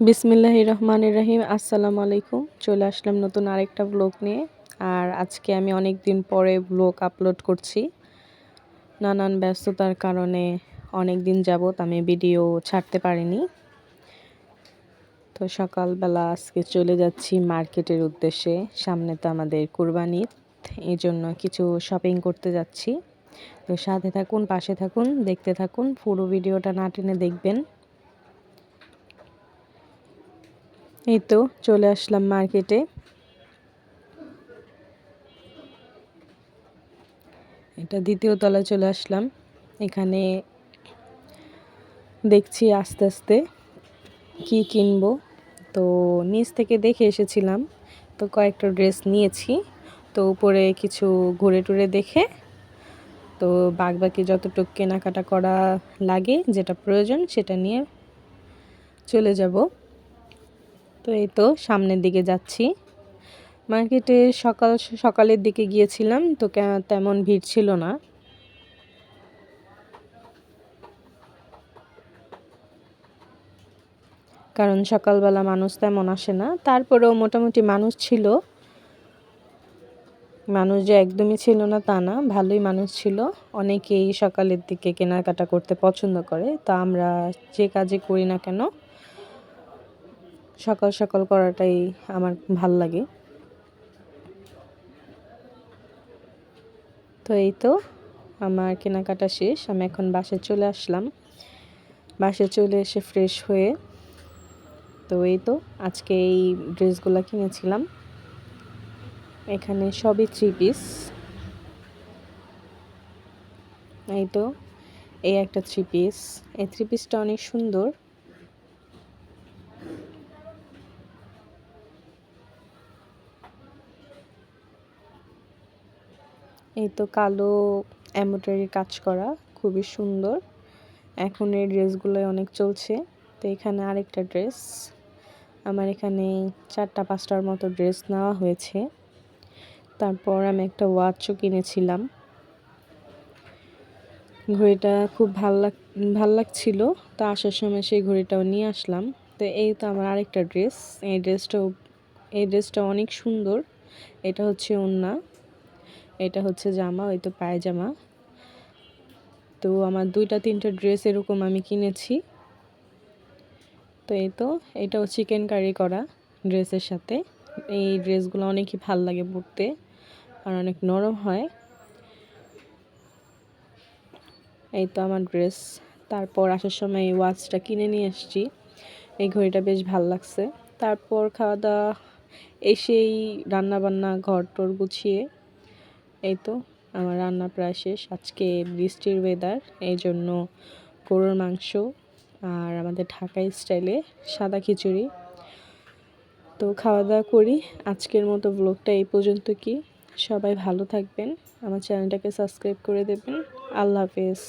বিসমিল্লাহির রহমানির রহিম। আসসালামু আলাইকুম। চলে আসলাম নতুন আরেকটা ব্লগ নিয়ে। আর আজকে আমি অনেক দিন পরে ব্লগ আপলোড করছি। নানান ব্যস্ততার কারণে অনেক দিন যাবত আমি ভিডিও ছাড়তে পারিনি। তো সকালবেলা আজকে চলে যাচ্ছি মার্কেটের উদ্দেশ্যে। সামনে তো আমাদের কুরবানি ঈদ, এই জন্য কিছু শপিং করতে যাচ্ছি। তো সাথে থাকুন, পাশে থাকুন, দেখতে থাকুন, পুরো ভিডিওটা না টেনে দেখবেন। এই তো চলে আসলাম মার্কেটে। এটা দ্বিতীয় তলায় চলে আসলাম। এখানে দেখছি আস্তে আস্তে কি কিনবো। তো নিচ থেকে দেখে এসেছিলাম, তো কয়েকটা ড্রেস নিয়েছি। তো উপরে কিছু ঘুরে টুরে দেখে তো বাকি যতটুকু কেনাকাটা করা লাগে, যেটা প্রয়োজন সেটা নিয়ে চলে যাব। তো এই তো সামনের দিকে যাচ্ছি। মার্কেটে সকালের দিকে গিয়েছিলাম, তো তেমন ভিড় ছিল না। কারণ সকালবেলা মানুষ তেমন আসে না, তারপরেও মোটামুটি মানুষ ছিল। মানুষ যে একদমই ছিল না তা না, ভালোই মানুষ ছিল। অনেকেই সকালের দিকে কেনাকাটা করতে পছন্দ করে। তা আমরা যে কাজে করি না কেন, সকাল সকাল করাটাই আমার ভাল লাগে। তো এই তো আমার কেনাকাটা শেষ, আমি এখন বাসায় চলে আসলাম। বাসায় চলে এসে ফ্রেশ হয়ে তো এই তো আজকে এই ড্রেসগুলো কিনেছিলাম। এখানে সবই 3 পিস। এই তো এই একটা 3 পিস। এই 3 পিসটা অনেক সুন্দর। এই তো কালো এমব্রয়ডারি কাজ করা, খুবই সুন্দর। এখন এই ড্রেসগুলো অনেক চলছে। তো এখানে আরেকটা ড্রেস, আমার এখানে 4টা 5টার মতো ড্রেস নেওয়া হয়েছে। তারপর আমি একটা ওয়াচও কিনেছিলাম। ঘড়িটা খুব ভাল লাগছিল, তো আসার সময় সেই ঘড়িটাও নিয়ে আসলাম। তো এই তো আমার আরেকটা ড্রেস। এই ড্রেসটা অনেক সুন্দর। এটা হচ্ছে ওড়না, এটা হচ্ছে জামা, ওই তো পায়জামা। তো আমার 2টা 3টা ড্রেস এরকম আমি কিনেছি। তো এই তো এটাও চিকেন কারি করা ড্রেসের সাথে। এই ড্রেসগুলো অনেকই ভাল লাগে পরতে, আর অনেক নরম হয়। এই তো আমার ড্রেস। তারপর আসার সময় এই ওয়াচটা কিনে নিয়ে এসেছি। এই ঘড়িটা বেশ ভাল লাগছে। তারপর খাওয়া দাওয়া, এসেই রান্নাবান্না, ঘর টর গুছিয়ে এই তো আমার রান্না প্রায় শেষ। আজকে বৃষ্টির ওয়েদার, এই জন্য গরুর মাংস আর আমাদের ঢাকাই স্টাইলে সাদা খিচুড়ি। তো খাওয়া দাওয়া করি। আজকের মতো ব্লগটা এই পর্যন্ত। কি সবাই ভালো থাকবেন, আমার চ্যানেলটাকে সাবস্ক্রাইব করে দেবেন। আল্লাহ হাফেজ।